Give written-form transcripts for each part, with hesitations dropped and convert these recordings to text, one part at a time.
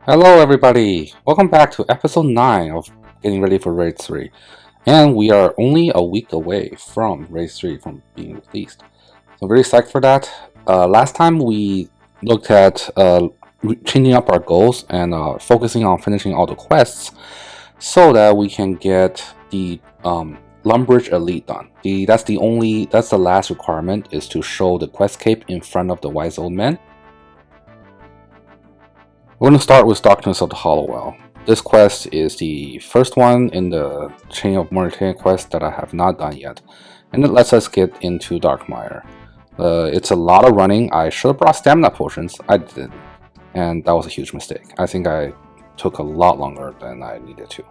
Hello everybody! Welcome back to episode 9 of Getting Ready for Raid 3. And we are only a week away from Raid 3 from being released. So I'm very psyched for that. Last time we looked at changing up our goals and focusing on finishing all the quests so that we can get the lumbridge elite done. That's the last requirement, is to show the quest cape in front of the wise old man. We're going to start with Darkness of the Hollowell. This quest is the first one in the chain of Mauritania quests that I have not done yet, and it lets us get into Darkmire. It's a lot of running. I should have brought stamina potions. I didn't, and that was a huge mistake. I think I took a lot longer than I needed to.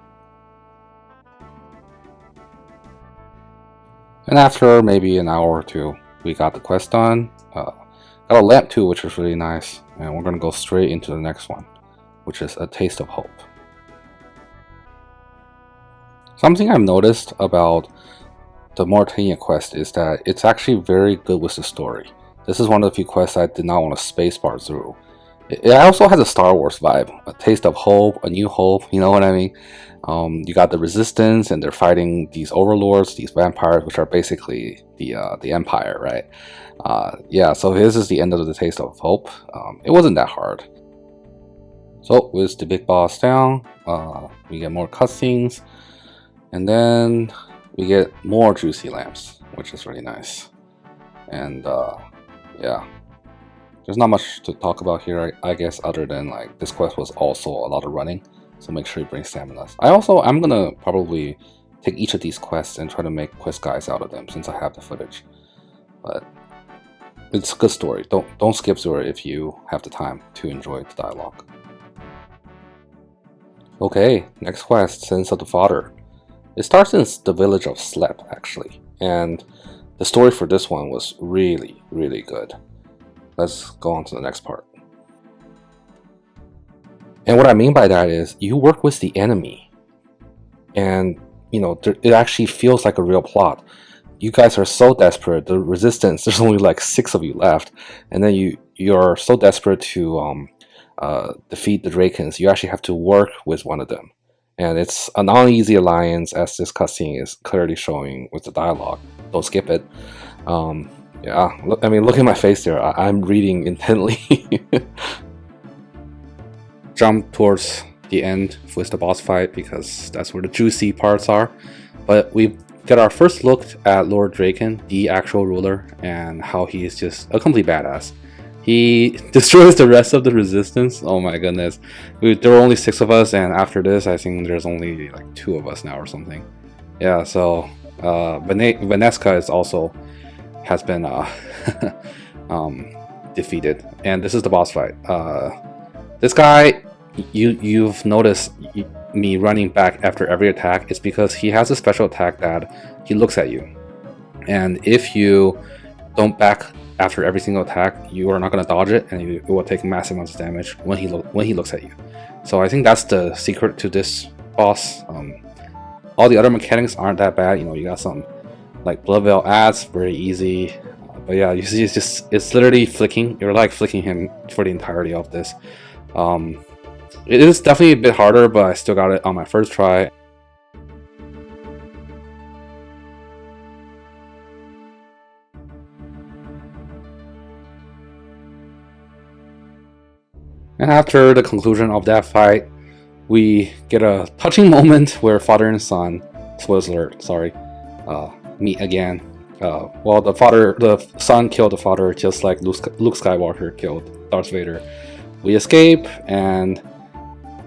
And after maybe an hour or two, we got the quest done. Got a lamp too, which was really nice, and we're going to go straight into the next one, which is A Taste of Hope. Something I've noticed about the Mauritania quest is that it's actually very good with the story. This is one of the few quests I did not want to spacebar through. It also has a Star Wars vibe, A Taste of Hope, A New Hope, you know what I mean? You got the Resistance, and they're fighting these overlords, these vampires, which are basically the Empire, right? Yeah, so this is the end of the Taste of Hope. It wasn't that hard. So with the big boss down, we get more cutscenes, and then we get more juicy lamps, which is really nice. And yeah, there's not much to talk about here, I guess, other than like this quest was also a lot of running, so make sure you bring stamina. I'm gonna probably take each of these quests and try to make quest guides out of them since I have the footage. But it's a good story. Don't skip through it if you have the time to enjoy the dialogue. Okay, next quest, Sins of the Father. It starts in the village of Slep, actually, and the story for this one was really, really good. Let's go on to the next part. And what I mean by that is, you work with the enemy, and you know, it actually feels like a real plot. You guys are so desperate. The Resistance, there's only like 6 of you left, and then you're so desperate to defeat the Drakens, you actually have to work with one of them. And it's an uneasy alliance, as this cutscene is clearly showing with the dialogue. Don't skip it. Yeah, look at my face there. I'm reading intently. Jump towards the end with the boss fight, because that's where the juicy parts are. But we get our first look at Lord Draken, the actual ruler, and how he is just a complete badass. He destroys the rest of the Resistance. Oh my goodness. There were only 6 of us, and after this I think there's only like 2 of us now or something. Yeah, so Vanessa is also has been defeated, and this is the boss fight. This guy, you've noticed me running back after every attack. It's because he has a special attack that he looks at you, and if you don't back after every single attack, you are not going to dodge it, and it will take massive amounts of damage when he looks at you. So I think that's the secret to this boss. All the other mechanics aren't that bad. You know, you got some like Blood Veil adds, very easy. But yeah, you see, it's literally flicking. You're like flicking him for the entirety of this. It is definitely a bit harder, but I still got it on my first try. And after the conclusion of that fight, we get a touching moment where father and son, spoilers alert, sorry, meet again. Well, the son killed the father, just like Luke Skywalker killed Darth Vader. We escape, and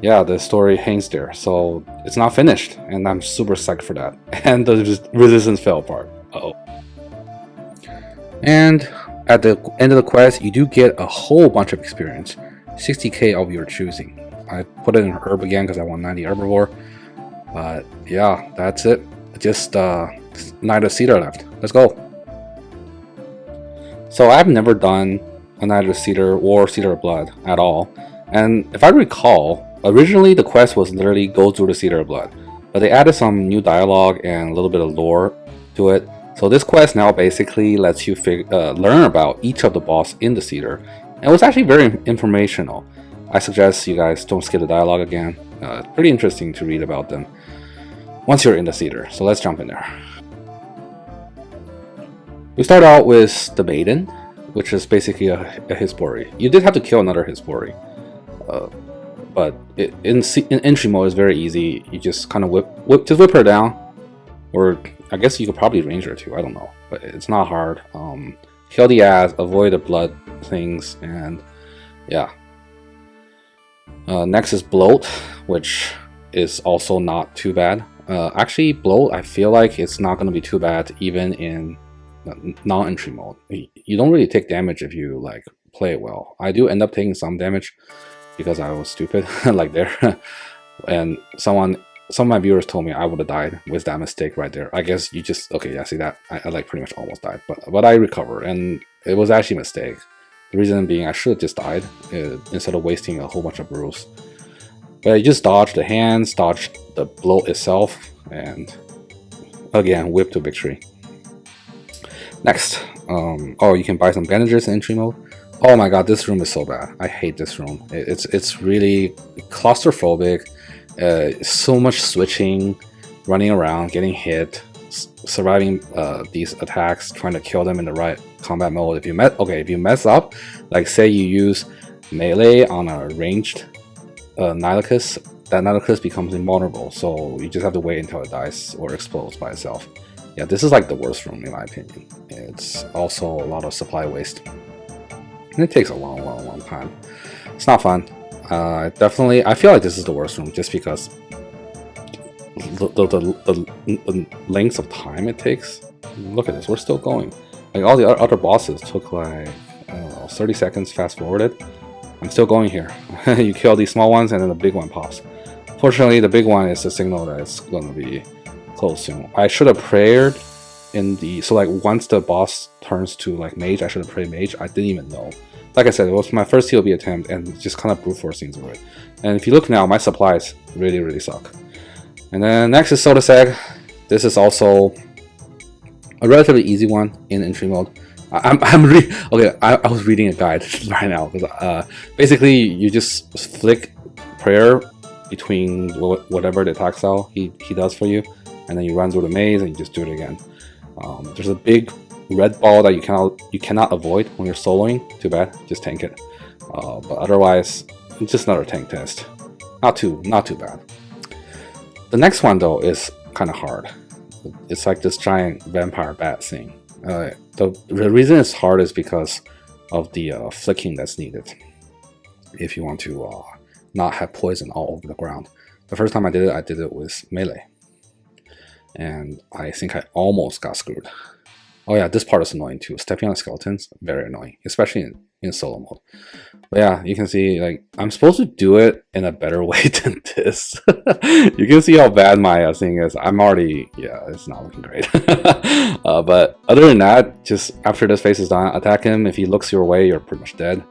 yeah, the story hangs there. So it's not finished, and I'm super psyched for that. And the Resistance fell apart. Uh-oh. And at the end of the quest, you do get a whole bunch of experience. 60k of your choosing. I put it in herb again because I want 90 herbivore. But yeah, that's it. Just Knight of Cedar left. Let's go. So I've never done a Knight of Cedar or Cedar of Blood at all. And if I recall, originally the quest was literally go through the Cedar of Blood. But they added some new dialogue and a little bit of lore to it. So this quest now basically lets you learn about each of the boss in the Cedar. And it was actually very informational. I suggest you guys don't skip the dialogue again. It's pretty interesting to read about them once you're in the theater. So let's jump in there. We start out with the Maiden, which is basically a Hisbori. You did have to kill another Hisbori, but in entry mode it's very easy. You just kind of whip her down, or I guess you could probably range her too. I don't know, but it's not hard. Kill the ass, avoid the blood things, and yeah. Next is Bloat, which is also not too bad. Actually, Bloat, I feel like it's not going to be too bad even in non-entry mode. You don't really take damage if you like play it well. I do end up taking some damage because I was stupid like there. And some of my viewers told me I would have died with that mistake right there. I guess you just, okay, yeah, see that? I like pretty much almost died, but I recovered, and it was actually a mistake. The reason being I should have just died instead of wasting a whole bunch of brews. But I just dodged the hands, dodged the blow itself, and again, whip to victory. Next, oh, you can buy some bandages in entry mode. Oh my god, this room is so bad. I hate this room. It's really claustrophobic. So much switching, running around, getting hit, surviving these attacks, trying to kill them in the right combat mode. If you mess up, like say you use melee on a ranged Nihilus, that Nihilus becomes invulnerable. So you just have to wait until it dies or explodes by itself. Yeah, this is like the worst room in my opinion. It's also a lot of supply waste. And it takes a long time. It's not fun. I feel like this is the worst room just because the length of time it takes. Look at this, we're still going. Like all the other bosses took like, I don't know, 30 seconds fast forwarded. I'm still going here. You kill these small ones and then the big one pops. Fortunately, the big one is a signal that it's going to be close soon. I should have prayed in the, so like once the boss turns to like mage, I should have prayed mage. I didn't even know. Like I said, it was my first TOB attempt and just kind of brute forcing through it. And if you look now, my supplies really suck. And then next is Sodaseg. This is also a relatively easy one in entry mode. I was reading a guide right now because basically you just flick prayer between whatever the attack style he does for you, and then you run through the maze and you just do it again. There's a big red ball that you cannot avoid when you're soloing. Too bad, just tank it. But otherwise, it's just another tank test. Not too bad. The next one though is kind of hard. It's like this giant vampire bat thing. The reason it's hard is because of the flicking that's needed if you want to not have poison all over the ground. The first time I did it with melee, and I think I almost got screwed. Oh yeah, this part is annoying too. Stepping on skeletons, very annoying, especially in solo mode. But yeah, you can see like I'm supposed to do it in a better way than this. You can see how bad my thing is. I'm already, yeah, it's not looking great. But other than that, just after this phase is done, attack him. If he looks your way, you're pretty much dead.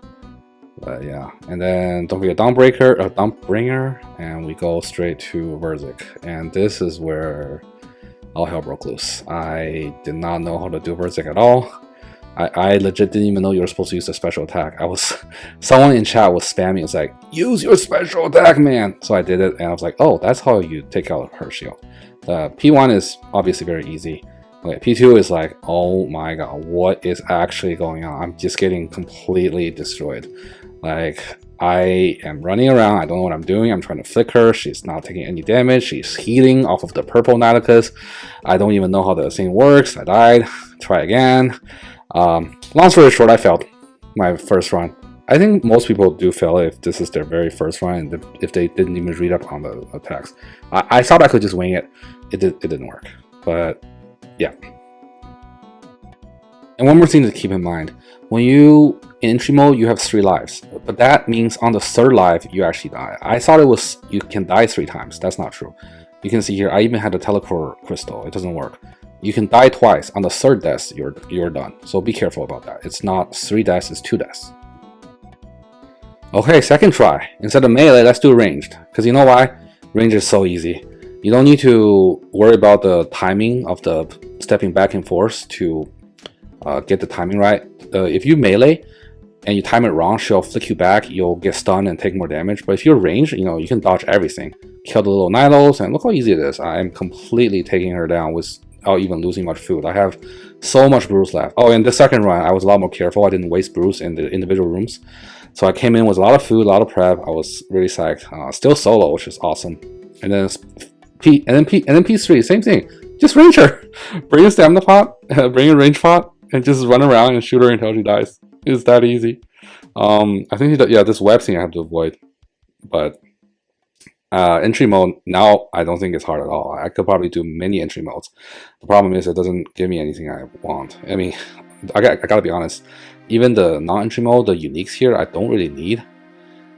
But yeah, and then don't forget Dawnbringer, and we go straight to Verzik. And this is where all hell broke loose. I did not know how to do Verzik at all. I legit didn't even know you were supposed to use a special attack. Someone in chat was spamming. It's like, use your special attack, man. So I did it, and I was like, oh, that's how you take out her shield. P1 is obviously very easy. Okay, P2 is like, oh my god, what is actually going on? I'm just getting completely destroyed. Like, I am running around, I don't know what I'm doing, I'm trying to flick her, she's not taking any damage, she's healing off of the purple Nihilus. I don't even know how the thing works, I died, try again. Long story short, I failed my first run. I think most people do fail if this is their very first run, and if they didn't even read up on the attacks. I thought I could just wing it, it didn't work, but yeah. And one more thing to keep in mind, when you in entry mode you have 3 lives, but that means on the 3rd life you actually die. I thought it was you can die 3 times. That's not true. You can see here I even had a teleport crystal. It doesn't work. You can die twice. On the 3rd death you're done. So be careful about that. It's not 3 deaths, it's 2 deaths. Okay, second try. Instead of melee, let's do ranged. Because you know why? Ranged is so easy. You don't need to worry about the timing of the stepping back and forth to get the timing right. If you melee, and you time it wrong, she'll flick you back, you'll get stunned and take more damage. But if you're ranged, you know, you can dodge everything. Kill the little Nidos, and look how easy it is. I'm completely taking her down without even losing much food. I have so much brews left. Oh, in the second run, I was a lot more careful. I didn't waste brews in the individual rooms. So I came in with a lot of food, a lot of prep. I was really psyched. Still solo, which is awesome. And then P3, same thing. Just range her. Bring a stamina pot, bring a range pot, and just run around and shoot her until she dies. It's that easy. I think this web thing I have to avoid. But entry mode, now I don't think it's hard at all. I could probably do many entry modes. The problem is it doesn't give me anything I want. I mean, I gotta be honest. Even the non-entry mode, the uniques here, I don't really need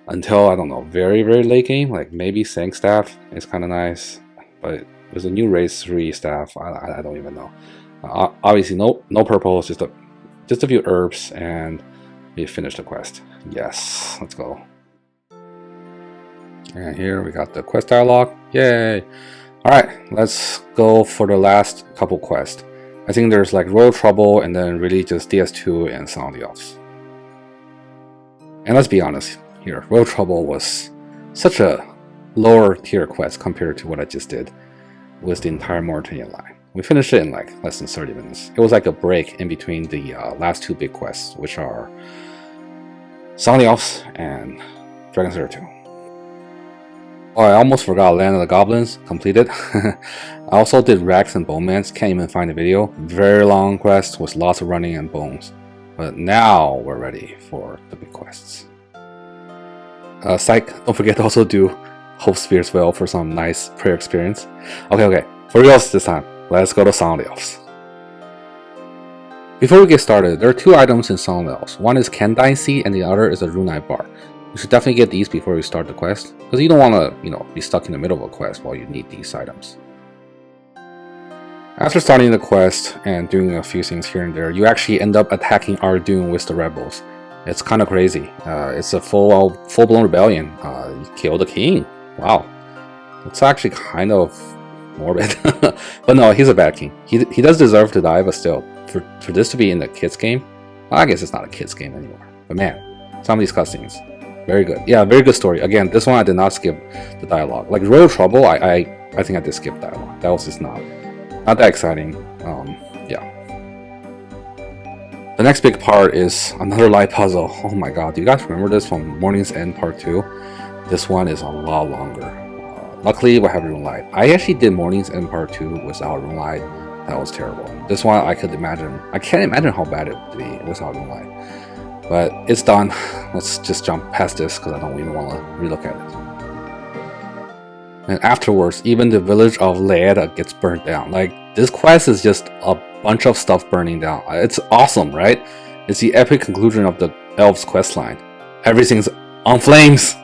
until, I don't know, very, very late game. Like maybe Sank staff is kind of nice, but there's a new race 3 staff. I don't even know. Obviously, no purples, just a few herbs, and we finish the quest. Yes, let's go. And here we got the quest dialogue. Yay! All right, let's go for the last couple quests. I think there's like Royal Trouble and then really just DS2 and Song of the Elves. And let's be honest here, Royal Trouble was such a lower tier quest compared to what I just did with the entire Mauritanian line. We finished it in like less than 30 minutes. It was like a break in between the last 2 big quests, which are Song of the Elves and Dragon Slayer 2. Oh, I almost forgot Land of the Goblins, completed. I also did Rags and Bowmans, can't even find the video. Very long quest with lots of running and bones. But now we're ready for the big quests. Psych, don't forget to also do Hope Spears Well for some nice prayer experience. Okay, for reals this time, let's go to Song of the Elves. Before we get started, there are 2 items in Song of the Elves. One is Candine Seed and the other is a Runite Bar. You should definitely get these before you start the quest, because you don't want to, you know, be stuck in the middle of a quest while you need these items. After starting the quest and doing a few things here and there, you actually end up attacking Ardoon with the rebels. It's kind of crazy. It's a full-blown rebellion. You kill the king. Wow. It's actually kind of morbid. But no, he's a bad king. He does deserve to die, but still, for this to be in the kids game, well, I guess it's not a kids game anymore. But man, some of these cutscenes. Very good. Yeah, very good story. Again, this one I did not skip the dialogue. Like Royal Trouble, I think I did skip dialogue. That was just not that exciting. Yeah. The next big part is another light puzzle. Oh my god, do you guys remember this from Morning's End Part 2? This one is a lot longer. Luckily, we have Rune Light. I actually did Morning's End Part 2 without Rune Light. That was terrible. This one I can't imagine how bad it would be without Rune Light. But it's done. Let's just jump past this because I don't even want to relook at it. And afterwards, even the village of Leeda gets burnt down. Like, this quest is just a bunch of stuff burning down. It's awesome, right? It's the epic conclusion of the Elves quest line. Everything's on flames!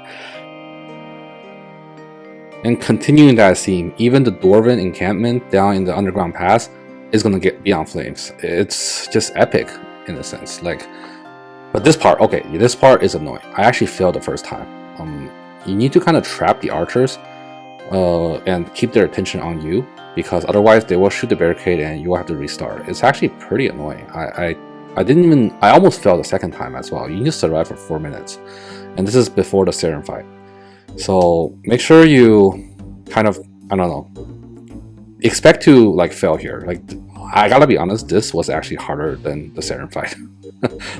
And continuing that theme, even the Dwarven encampment down in the underground pass is gonna be on flames. It's just epic in a sense. Like, but this part, okay, this part is annoying. I actually failed the first time. You need to kind of trap the archers and keep their attention on you, because otherwise they will shoot the barricade and you will have to restart. It's actually pretty annoying. I almost failed the second time as well. You just survive for 4 minutes, and this is before the Serum fight. So make sure you kind of, I don't know, expect to like fail here. Like, I gotta be honest, this was actually harder than the Serum fight.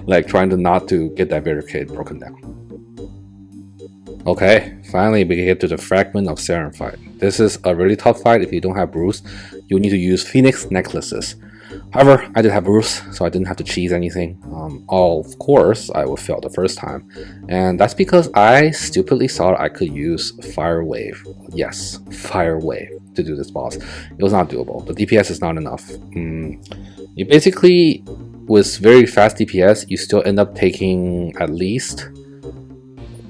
Like trying to not to get that barricade broken down. Okay, finally we get to the Fragment of Serum fight. This is a really tough fight. If you don't have brews, you need to use Phoenix necklaces. However, I did have brews, so I didn't have to cheese anything. Of course, I would fail the first time, and that's because I stupidly thought I could use Fire Wave. Yes, Fire Wave to do this boss. It was not doable. The DPS is not enough. You basically, with very fast DPS, you still end up taking at least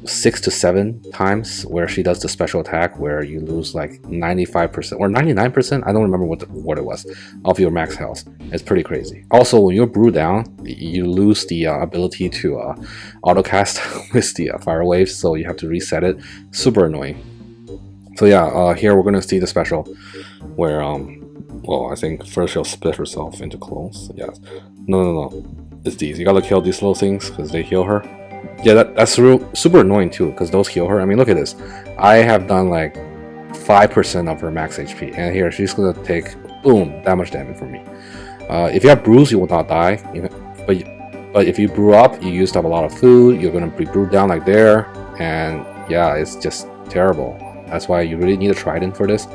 6 to 7 times where she does the special attack, where you lose like 95% or 99%, I don't remember what it was, of your max health. It's pretty crazy. Also, when you're brew down, you lose the ability to auto cast with the fire waves, so you have to reset it. Super annoying. So yeah, here we're gonna see the special where well, I think first she'll split herself into clones. Yes. No. is these. You gotta kill these little things because they heal her. Yeah, that's super annoying too because those heal her. I mean, look at this. I have done like 5% of her max HP, and here she's gonna take boom that much damage from me. If you have brews, you will not die. But if you brew up, you used up a lot of food. You're gonna be brewed down like there, and yeah, it's just terrible. That's why you really need a trident for this.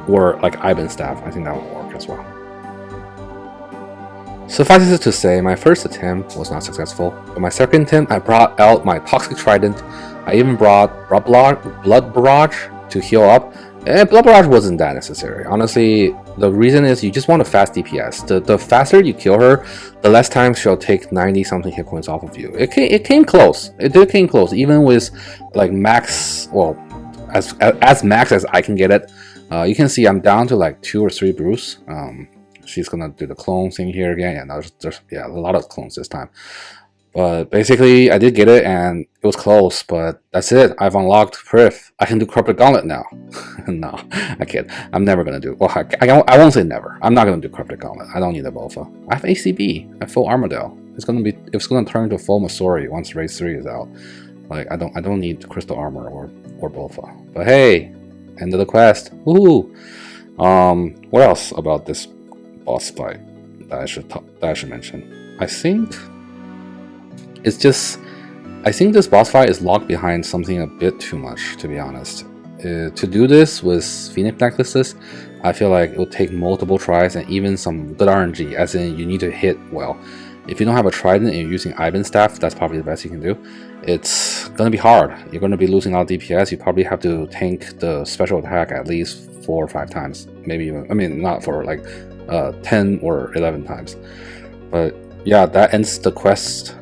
Or like Ivan staff. I think that will work as well. Suffice it to say, my first attempt was not successful, but my second attempt, I brought out my toxic trident. I even brought blood barrage to heal up, and blood barrage wasn't that necessary. Honestly, the reason is you just want a fast DPS. The faster you kill her, the less time she'll take 90 something hit points off of you. It came close. It did came close, even with like max. Well, as max as I can get it. You can see I'm down to like 2 or 3 brews. She's gonna do the clone thing here again, and there's a lot of clones this time. But basically, I did get it, and it was close. But that's it. I've unlocked Prif. I can do Corporate Gauntlet now. No, I can't. I'm never gonna do. Well, I won't say never. I'm not gonna do Corporate Gauntlet. I don't need a Bofa. I have ACB. I have full Armadale. It's gonna turn into full Masori once Race 3 is out. Like I don't need Crystal Armor or Bofa. But hey, end of the quest. Woohoo! What else about this boss fight that I should mention? I think this boss fight is locked behind something a bit too much, to be honest. To do this with Phoenix necklaces, I feel like it will take multiple tries and even some good RNG, as in you need to hit well. If you don't have a trident and you're using Ivan staff, that's probably the best you can do. It's gonna be hard. You're gonna be losing a lot of DPS. You probably have to tank the special attack at least 4 or 5 times, maybe even. I mean, not for like 10 or 11 times. But yeah, that ends the quest,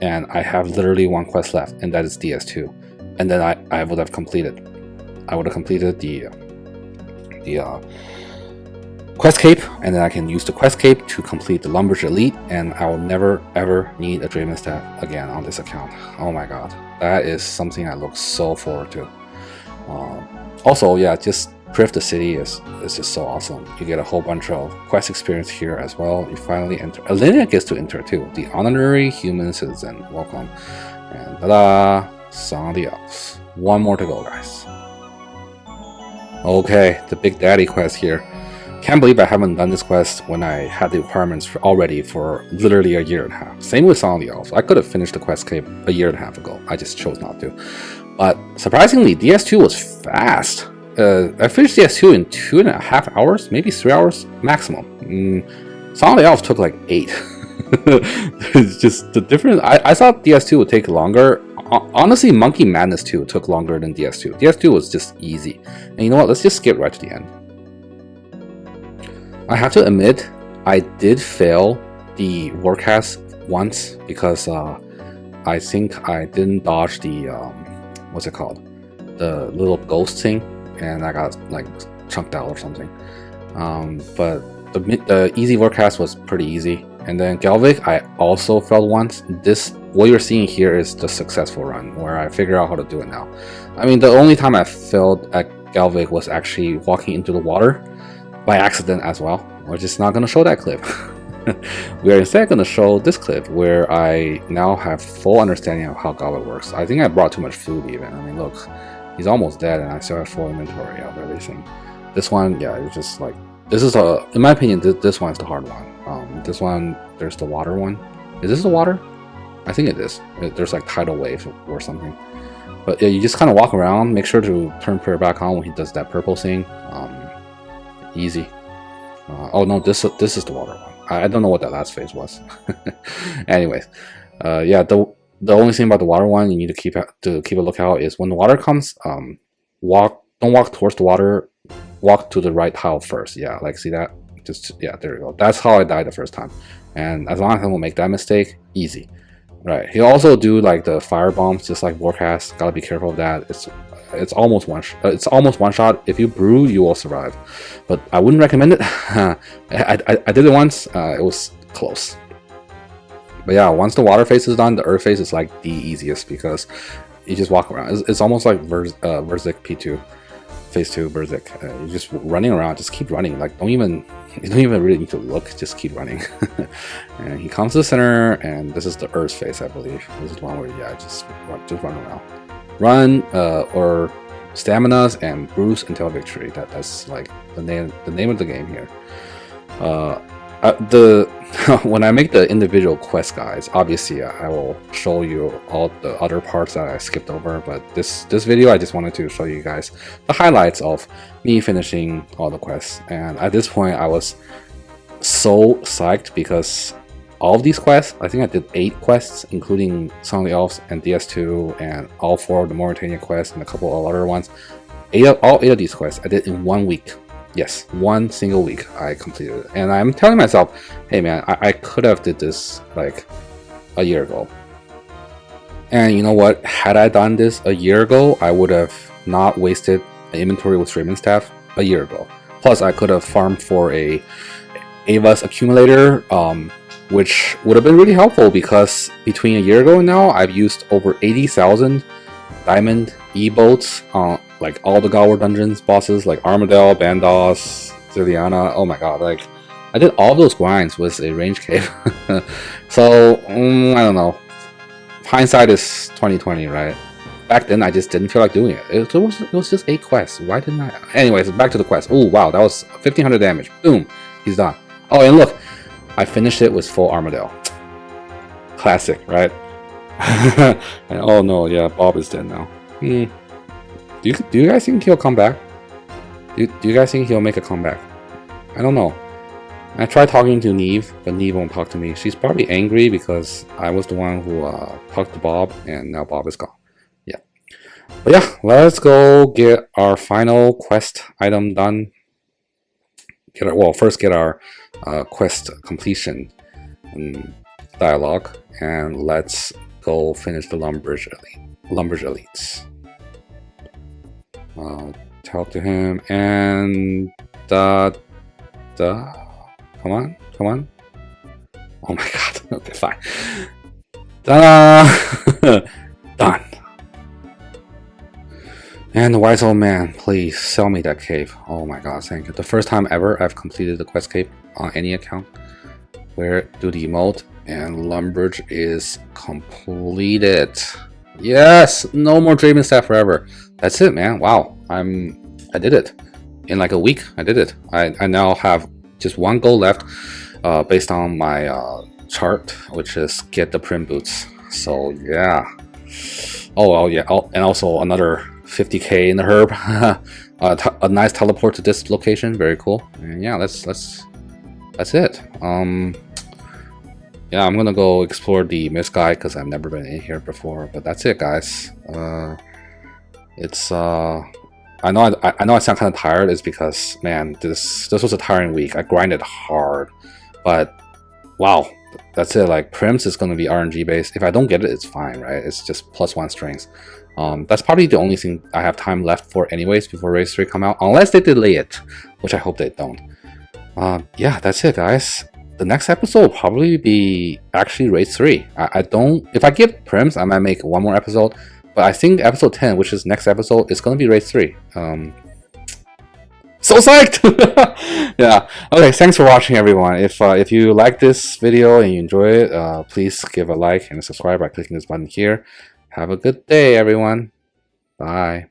and I have literally 1 quest left, and that is DS2. And then I would have completed. I would have completed the quest cape, and then I can use the quest cape to complete the lumbridge elite, and I will never ever need a dramenstaff again on this account. Oh my god, that is something I look so forward to. Also, yeah, just Prif the city is just so awesome. You get a whole bunch of quest experience here as well. You finally enter. Alenia gets to enter too. The honorary human citizen. Welcome. And ta-da! Song of the Elves. 1 more to go, guys. Okay, the Big Daddy quest here. Can't believe I haven't done this quest when I had the requirements already for literally a year and a half. Same with Song of the Elves. I could have finished the quest cape a year and a half ago. I just chose not to. But surprisingly, DS2 was fast. I finished DS2 in 2.5 hours, maybe 3 hours maximum. Song of the Elves took like 8. It's just the difference. I thought DS2 would take longer. Honestly, Monkey Madness 2 took longer than DS2. DS2 was just easy. And you know what? Let's just skip right to the end. I have to admit, I did fail the forecast once because I think I didn't dodge the what's it called? The little ghost thing, and I got like chunked out or something. But the easy forecast was pretty easy. And then Galvik, I also failed once. What you're seeing here is the successful run, where I figure out how to do it now. I mean, the only time I failed at Galvik was actually walking into the water by accident as well. We're just not going to show that clip. We are instead going to show this clip, where I now have full understanding of how Galvik works. I think I brought too much food even. I mean, look, he's almost dead, and I still have full inventory of everything. This one, yeah, it's just like, this is in my opinion, this one is the hard one. This one, there's the water one. Is this the water? I think it is. There's like tidal wave or something. But yeah, you just kind of walk around. Make sure to turn prayer back on when he does that purple thing. Easy. Oh no, this is the water one. I don't know what that last phase was. Anyways, yeah, the only thing about the water one you need to keep a lookout is when the water comes. Don't walk towards the water. Walk to the right tile first. Yeah, like see that? Yeah, there you go. That's how I died the first time. And as long as I won't make that mistake, easy. Right. He'll also do like the fire bombs, just like Warcast. Gotta be careful of that. It's almost one shot. If you brew, you will survive, but I wouldn't recommend it. I did it once. It was close. But yeah, once the water phase is done, the earth phase is like the easiest because you just walk around. It's almost like Verzik P2. phase 2 Berserk. You're just running around, just keep running. Like you don't even really need to look, just keep running. And he comes to the center, and this is the Earth phase, I believe. This is the one where just run around, run or staminas and bruise until victory. That's like the name of the game here. When I make the individual quest guides, obviously I will show you all the other parts that I skipped over, but this video I just wanted to show you guys the highlights of me finishing all the quests. And at this point I was so psyched because all of these quests, I think I did 8 quests, including Song of the Elves and DS2 and all 4 of the Mauritania quests and a couple of other ones. All 8 of these quests I did in 1 week. Yes, 1 single week I completed it. And I'm telling myself, hey man, I could have did this like a year ago. And you know what? Had I done this a year ago, I would have not wasted an inventory with dramenstaff a year ago. Plus, I could have farmed for a Ava's accumulator, which would have been really helpful because between a year ago and now, I've used over 80,000 diamond E-boats on like all the GOTR dungeons bosses like Armadale, Bandos, Zilliana. Oh my god, like I did all those grinds with a range cave. So I don't know. Hindsight is 2020, right? Back then I just didn't feel like doing it. It was just 8 quests. Why didn't I? Anyways, back to the quest. Oh wow, that was 1500 damage. Boom, he's done. Oh, and look, I finished it with full Armadale. Classic, right? And oh no, yeah, Bob is dead now. Do you guys think he'll come back? Do you guys think he'll make a comeback? I don't know. I tried talking to Neve, but Neve won't talk to me. She's probably angry because I was the one who talked to Bob, and now Bob is gone. Yeah. But yeah, let's go get our final quest item done. First get our quest completion dialogue, and let's go finish the lumbridge elites. Talk to him and come on. Oh my god. Okay, fine. Ta-da! Done. And the wise old man, please sell me that cave. Oh my god, thank you. The first time ever I've completed the quest cave on any account. Where do the emote? And lumbridge is completed. Yes! No more dramenstaff forever. That's it, man. Wow. I did it. In like a week, I did it. I now have just 1 goal left based on my chart, which is get the prim boots. So yeah. Oh yeah. And also another 50k in the herb. A nice teleport to this location. Very cool. And yeah, that's it. Yeah, I'm gonna go explore the Mist Guide because I've never been in here before. But that's it, guys. It's I know I sound kind of tired. It's because, man, this was a tiring week. I grinded hard, but wow, that's it. Like Prims is going to be RNG based. If I don't get it, it's fine, right? It's just +1 strings. That's probably the only thing I have time left for anyways before Race 3 come out, unless they delay it, which I hope they don't. Yeah, that's it, guys. The next episode will probably be actually Race 3. I don't. If I get Prims, I might make 1 more episode. But I think episode 10, which is next episode, is going to be Race 3. So psyched! Yeah. Okay, thanks for watching, everyone. If you like this video and you enjoy it, please give a like and a subscribe by clicking this button here. Have a good day, everyone. Bye.